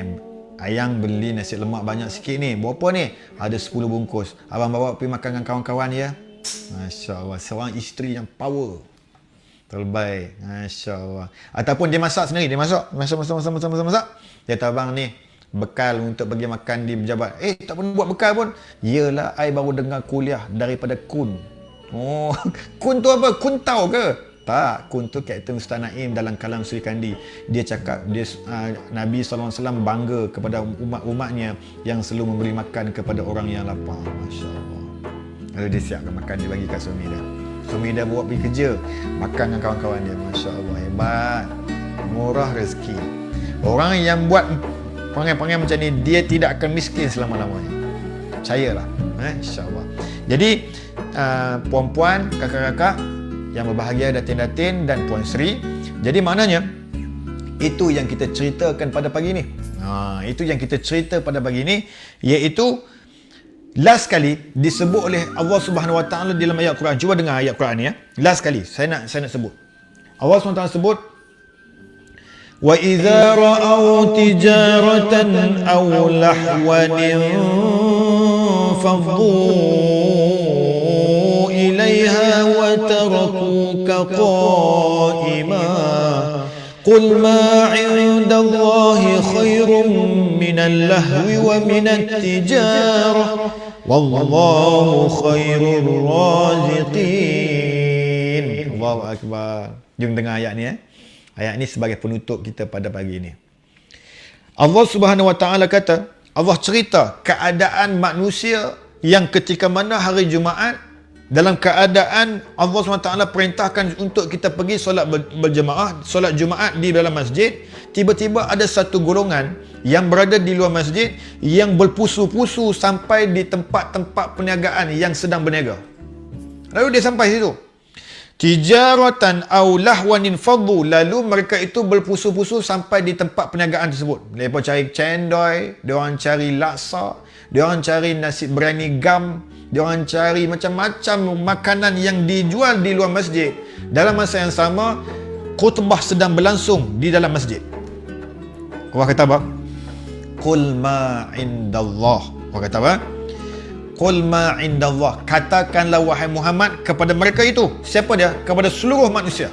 A: ayang beli nasi lemak banyak sikit ni. Berapa ni? Ada 10 bungkus. Abang bawa pergi makan dengan kawan-kawan ya. Masya-Allah. Seorang isteri yang power. Terbaik. Masya-Allah. Ataupun dia masak sendiri. Dia masak. Dia kata, abang ni bekal untuk pergi makan di pejabat. Tak pun buat bekal pun. Yelah, I baru dengar kuliah daripada Kun. Kun tu apa? Kun tahu ke? Tak, Kun tu Kapten Ustaz Naim dalam kalam Sri Kandi. Dia cakap Nabi SAW bangga kepada umat-umatnya yang selalu memberi makan kepada orang yang lapar. Masya Allah. Lalu dia siapkan makan, dia bagi kat suami dia. Suami dia bawa pergi kerja, makan dengan kawan-kawan dia. Masya Allah, hebat. Murah rezeki. Orang yang buat perangai-perangai macam ni, dia tidak akan miskin selama-lamanya. Percayalah. Masya Allah. Jadi puan-puan, kakak-kakak yang berbahagia, datin-datin dan Puan Sri. Jadi maknanya Itu yang kita ceritakan pada pagi ni. Itu yang kita cerita pada pagi ni, iaitu last kali disebut oleh Allah Subhanahu Wa Taala dalam ayat Quran. Cuba dengar ayat Quran ni ya. Last kali saya nak sebut. Allah Subhanahu Wa Taala sebut, wa idza ra'aw tijaratan aw lahwan faddu ilaiha wa tarakuka qa'ima qul ma 'inda Allahi khairum minal lahwi wa minat tijarah wallahu khairur raziqin. Allahu akbar. Jom dengar ayat ni ya. Ayat ni sebagai penutup kita pada pagi ni. Allah Subhanahu Wa Taala kata, Allah cerita keadaan manusia yang ketika mana hari Jumaat, dalam keadaan Allah SWT perintahkan untuk kita pergi solat berjemaah, solat Jumaat di dalam masjid, tiba-tiba ada satu golongan yang berada di luar masjid yang berpusu-pusu sampai di tempat-tempat perniagaan yang sedang berniaga. Lalu dia sampai situ. Tijaratan aw lahwanin faddu, lalu mereka itu berpusu-pusu sampai di tempat perniagaan tersebut. Mereka cari cendol, diorang cari laksa, diorang cari nasi berani gam, diorang cari macam-macam makanan yang dijual di luar masjid. Dalam masa yang sama, khutbah sedang berlangsung di dalam masjid. Allah kata apa? Qul ma indallah. Allah kata apa? Qul ma indallah. Katakanlah wahai Muhammad kepada mereka itu. Siapa dia? Kepada seluruh manusia.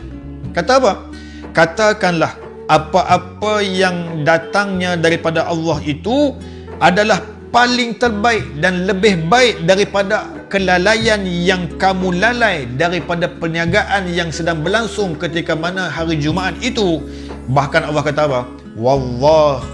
A: Kata apa? Katakanlah apa-apa yang datangnya daripada Allah itu adalah paling terbaik dan lebih baik daripada kelalaian yang kamu lalai daripada perniagaan yang sedang berlangsung ketika mana hari Jumaat itu. Bahkan Allah kata apa? Allah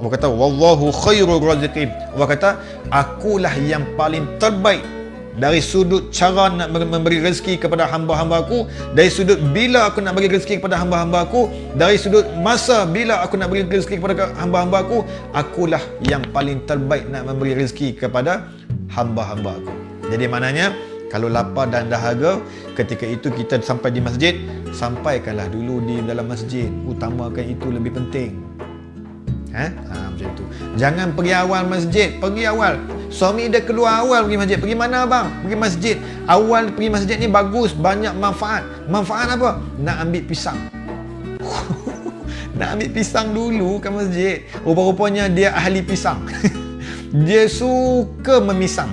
A: kata wallahu khairur raziqin. Allah kata akulah yang paling terbaik dari sudut cara nak memberi rezeki kepada hamba-hamba aku, dari sudut bila aku nak bagi rezeki kepada hamba-hamba aku, dari sudut masa bila aku nak bagi rezeki kepada hamba-hamba aku, akulah yang paling terbaik nak memberi rezeki kepada hamba-hamba aku. Jadi maknanya kalau lapar dan dahaga, ketika itu kita sampai di masjid, sampaikanlah dulu di dalam masjid. Utamakan itu lebih penting. Macam tu. Jangan pergi awal masjid. Pergi awal. Suami dia keluar awal pergi masjid. Pergi mana abang? Pergi masjid. Awal pergi masjid ni bagus, banyak manfaat. Manfaat apa? Nak ambil pisang. Nak ambil pisang dulu ke masjid. Rupa-rupanya dia ahli pisang. Dia suka memisang.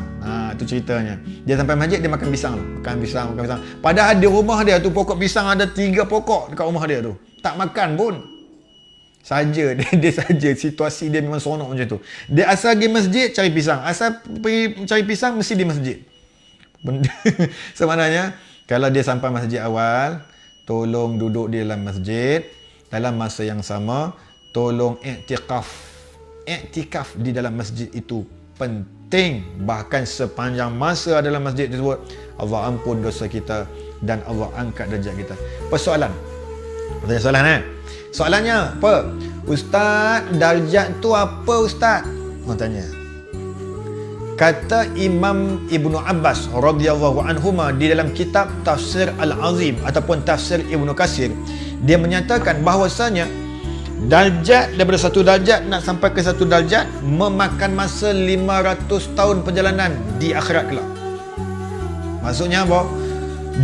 A: Itu ceritanya. Dia sampai masjid, dia makan pisang tu. Makan pisang. Padahal di rumah dia tu pokok pisang ada 3 pokok dekat rumah dia tu. Tak makan pun. Saja dia saja situasi dia memang seronok macam tu. Dia asal pergi masjid cari pisang, asal pergi cari pisang mesti di masjid. Sebenarnya kalau dia sampai masjid awal, tolong duduk di dalam masjid. Dalam masa yang sama, tolong iktikaf di dalam masjid itu penting. Bahkan sepanjang masa dalam masjid tersebut, Allah ampun dosa kita dan Allah angkat darjat kita. Persoalan. Tanya soalan Soalannya apa? Ustaz, darjat tu apa Ustaz? Orang tanya. Kata Imam Ibnu Abbas radhiyallahu anhuma di dalam kitab Tafsir Al-Azim ataupun Tafsir Ibnu Katsir, dia menyatakan bahawasanya darjat daripada satu darjat nak sampai ke satu darjat memakan masa 500 tahun perjalanan di akhirat kelak. Maksudnya apa?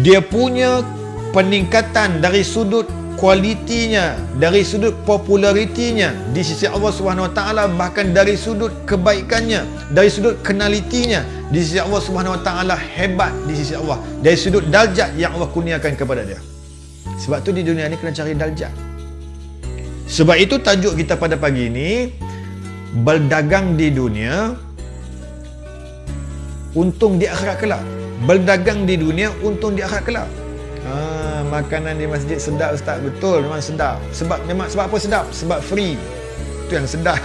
A: Dia punya peningkatan dari sudut kualitinya, dari sudut popularitinya di sisi Allah Subhanahu Wa Taala, bahkan dari sudut kebaikannya, dari sudut kenalitinya di sisi Allah Subhanahu Wa Taala hebat di sisi Allah, dari sudut darjat yang Allah kurniakan kepada dia. Sebab tu di dunia ni kena cari darjat. Sebab itu tajuk kita pada pagi ini, berdagang di dunia, untung di akhirat kelak. Berdagang di dunia, untung di akhirat kelak. Makanan di masjid sedap Ustaz. Betul, memang sedap. Sebab apa sedap? Sebab free. Itu yang sedap.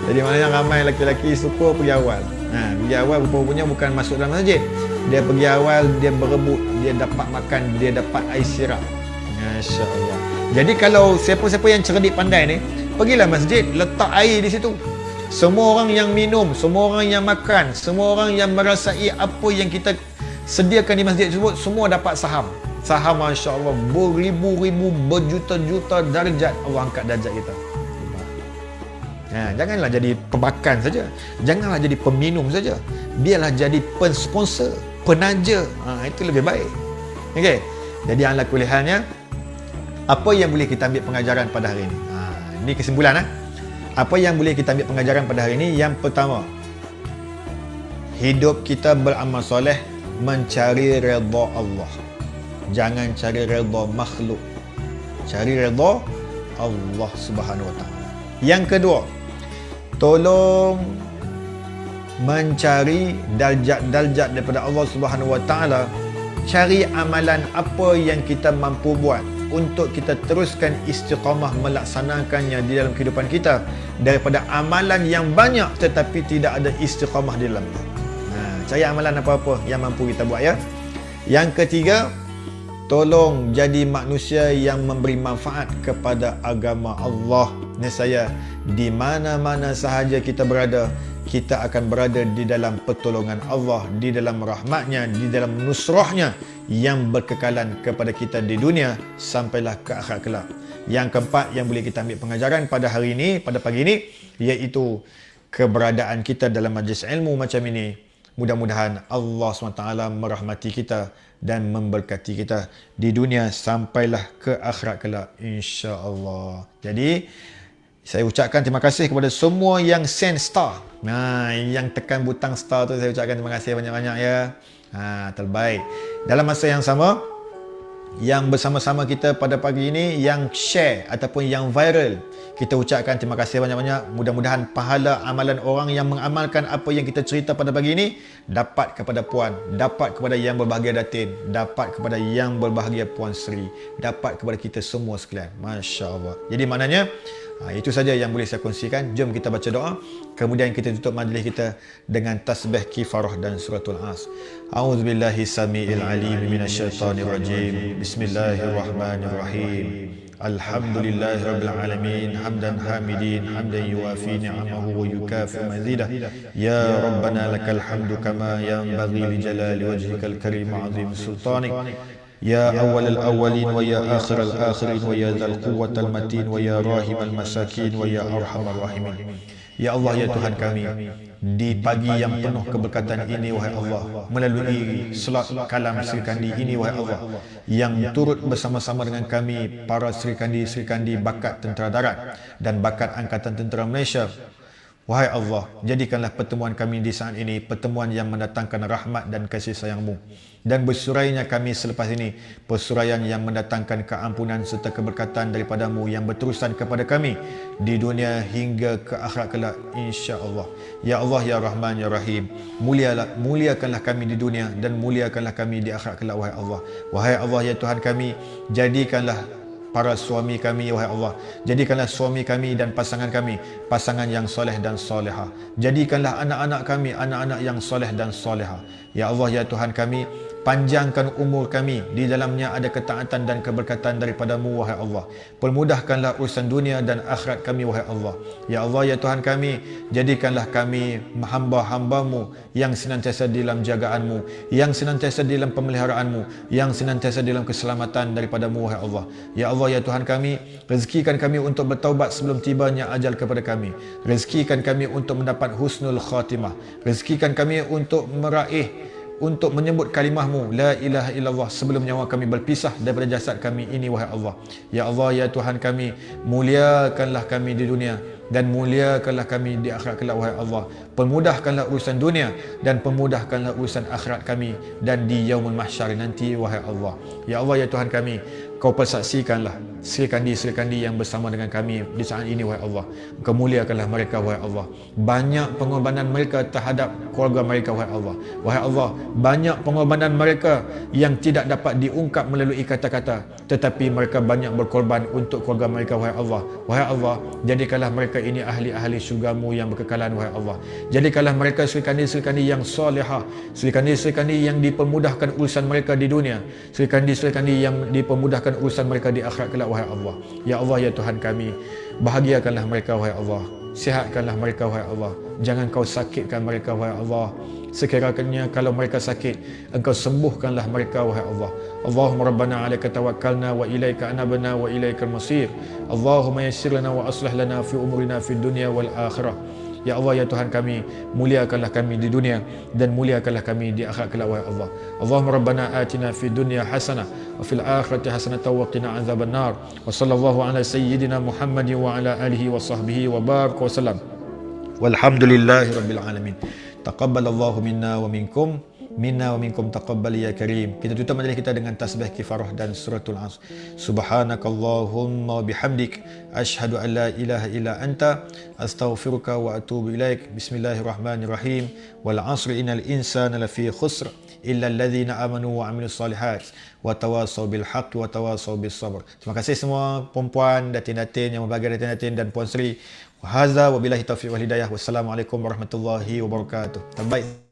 A: Jadi maknanya ramai lelaki-lelaki suka pergi awal. Pergi awal rupanya bukan masuk dalam masjid. Dia pergi awal, dia berebut, dia dapat makan, dia dapat air sirap. Masya Allah. Jadi kalau siapa-siapa yang cerdik pandai ni, pergilah masjid, letak air di situ. Semua orang yang minum, semua orang yang makan, semua orang yang merasai apa yang kita Sediakan di masjid tersebut, semua dapat saham. Saham, Masya Allah, beribu-ribu, berjuta-juta darjat Allah angkat darjat kita. Janganlah jadi pemakan saja, janganlah jadi peminum saja, biarlah jadi pensponsor, penaja. Itu lebih baik. Okey. Jadi ala kulli halnya, apa yang boleh kita ambil pengajaran pada hari ini? Ini kesimpulan. Apa yang boleh kita ambil pengajaran pada hari ini? Yang pertama, hidup kita beramal soleh, mencari redha Allah. Jangan cari redha makhluk. Cari redha Allah Subhanahu Wa Taala. Yang kedua, tolong mencari darjat-darjat daripada Allah Subhanahu Wa Taala. Cari amalan apa yang kita mampu buat untuk kita teruskan istiqamah melaksanakannya di dalam kehidupan kita, daripada amalan yang banyak tetapi tidak ada istiqamah di dalamnya. Cari amalan apa-apa yang mampu kita buat, ya. Yang ketiga, tolong jadi manusia yang memberi manfaat kepada agama Allah. Nescaya di mana-mana sahaja kita berada, kita akan berada di dalam pertolongan Allah, di dalam rahmatnya, di dalam nusrahnya yang berkekalan kepada kita di dunia sampailah ke akhirat kelak. Yang keempat yang boleh kita ambil pengajaran pada hari ini, pada pagi ini, iaitu keberadaan kita dalam majlis ilmu macam ini. Mudah-mudahan Allah SWT merahmati kita dan memberkati kita di dunia sampailah ke akhirat kelak, insya-Allah. Jadi saya ucapkan terima kasih kepada semua yang send star. Yang tekan butang star tu, saya ucapkan terima kasih banyak-banyak, ya. Terbaik. Dalam masa yang sama, yang bersama-sama kita pada pagi ini, yang share ataupun yang viral, kita ucapkan terima kasih banyak-banyak. Mudah-mudahan pahala amalan orang yang mengamalkan apa yang kita cerita pada pagi ini dapat kepada Puan, dapat kepada yang berbahagia Datin, dapat kepada yang berbahagia Puan Sri, dapat kepada kita semua sekalian. Masya Allah. Jadi maknanya, itu saja yang boleh saya kongsikan. Jom kita baca doa, kemudian kita tutup majlis kita dengan tasbih kifarah dan suratul As. A'udzubillahi samiil alim minasyaitonir rajim. Bismillahirrahmanirrahim. Alhamdulillahi rabbil alamin, hamdan hamidin, hamdan yuwafi ni'amahu wa yukafi mazidah. Ya Rabbana lakal hamdu kama yanbaghi li jalali wajhikal karim azim sultanik. Ya awal al-awwalin wa ya akhir al-akhirin wa ya dzal quwwatal matin wa ya rahim al-masakin wa ya arhamar rahimin. Ya Allah, ya Tuhan kami, di pagi yang penuh keberkatan ini, wahai Allah, melalui solat kalam Sri Kandi ini, wahai Allah, yang turut bersama-sama dengan kami para Sri Kandi bakat tentera darat dan bakat Angkatan Tentera Malaysia. Wahai Allah, jadikanlah pertemuan kami di saat ini pertemuan yang mendatangkan rahmat dan kasih sayang-Mu. Dan bersurainya kami selepas ini persuraian yang mendatangkan keampunan serta keberkatan daripada-Mu yang berterusan kepada kami di dunia hingga ke akhirat kelak, insya-Allah. Ya Allah, ya Rahman, ya Rahim, muliakanlah kami di dunia dan muliakanlah kami di akhirat kelak, wahai Allah. Wahai Allah, ya Tuhan kami, jadikanlah para suami kami, wahai Allah, jadikanlah suami kami dan pasangan kami pasangan yang soleh dan soleha. Jadikanlah anak-anak kami anak-anak yang soleh dan soleha. Ya Allah, ya Tuhan kami, panjangkan umur kami, di dalamnya ada ketaatan dan keberkatan daripada-Mu, wahai Allah. Permudahkanlah urusan dunia dan akhirat kami, wahai Allah. Ya Allah, ya Tuhan kami, jadikanlah kami hamba-hamba-Mu yang senantiasa di dalam jagaan-Mu, yang senantiasa di dalam pemeliharaan-Mu, yang senantiasa di dalam keselamatan daripada-Mu, wahai Allah. Ya Allah, ya Tuhan kami, rezekikan kami untuk bertaubat sebelum tibanya ajal kepada kami. Rezekikan kami untuk mendapat husnul khatimah. Rezekikan kami untuk untuk menyebut kalimah-Mu, la ilaha illallah, sebelum nyawa kami berpisah daripada jasad kami ini, wahai Allah. Ya Allah, ya Tuhan kami, muliakanlah kami di dunia dan muliakanlah kami di akhirat kelak, wahai Allah. Permudahkanlah urusan dunia dan permudahkanlah urusan akhirat kami dan di yaumul mahsyar nanti, wahai Allah. Ya Allah, ya Tuhan kami, Kau persaksikanlah Sri Kandi yang bersama dengan kami di saat ini, wahai Allah. Kau muliakanlah mereka, wahai Allah. Banyak pengorbanan mereka terhadap keluarga mereka, wahai Allah. Wahai Allah, banyak pengorbanan mereka yang tidak dapat diungkap melalui kata-kata, tetapi mereka banyak berkorban untuk keluarga mereka, wahai Allah. Wahai Allah, jadikanlah mereka ini ahli-ahli syurga-Mu yang berkekalan, wahai Allah. Jadikanlah mereka Sri Kandi yang solehah, Sri Kandi yang dipermudahkan urusan mereka di dunia, Sri Kandi yang dipermudahkan urusan mereka di akhirat kelak, wahai Allah. Ya Allah, ya Tuhan kami, bahagiakanlah mereka, wahai Allah. Sihatkanlah mereka, wahai Allah. Jangan Kau sakitkan mereka, wahai Allah.
B: Sekiranya kalau mereka sakit, Engkau sembuhkanlah mereka, wahai Allah. Allahumma rabbana alaika tawakkalna wa ilaika anabna wa ilaikal masir. Allahumma yassir lana wa aslih lana fi umurina fid dunya wal akhirah. Ya Allah, ya Tuhan kami, muliakanlah kami di dunia dan muliakanlah kami di akhirat kelak, wahai Allah. Allahumma rabbana atina fid dunya hasanah wa fil akhirati hasanah wa qina azaban nar. Wa sallallahu ala sayyidina Muhammadin wa ala alihi wa sahbihi wa baraka wa sallam. Walhamdulillahi rabbil alamin. Taqabbalallahu minna wa minkum. Minna wa minkum taqabbal ya karim. Kita tutup majlis kita dengan tasbih kifarah dan suratul Asr. Subhanakallahumma bihamdik asyhadu an la ilaha illa anta astaghfiruka wa atubu ilaik. Bismillahirrahmanirrahim. Wal 'asri innal insana lafi khusr illa alladhina amanu wa 'amilus solihat wa tawasaw bil haqqi wa tawasaw bis sabr. Terima kasih semua perempuan, datin-datin yang membahagikan datin-datin dan Puan Sri. Wa hadza wa billahi taufiq wal hidayah. Wassalamualaikum warahmatullahi wabarakatuh. Terbaik.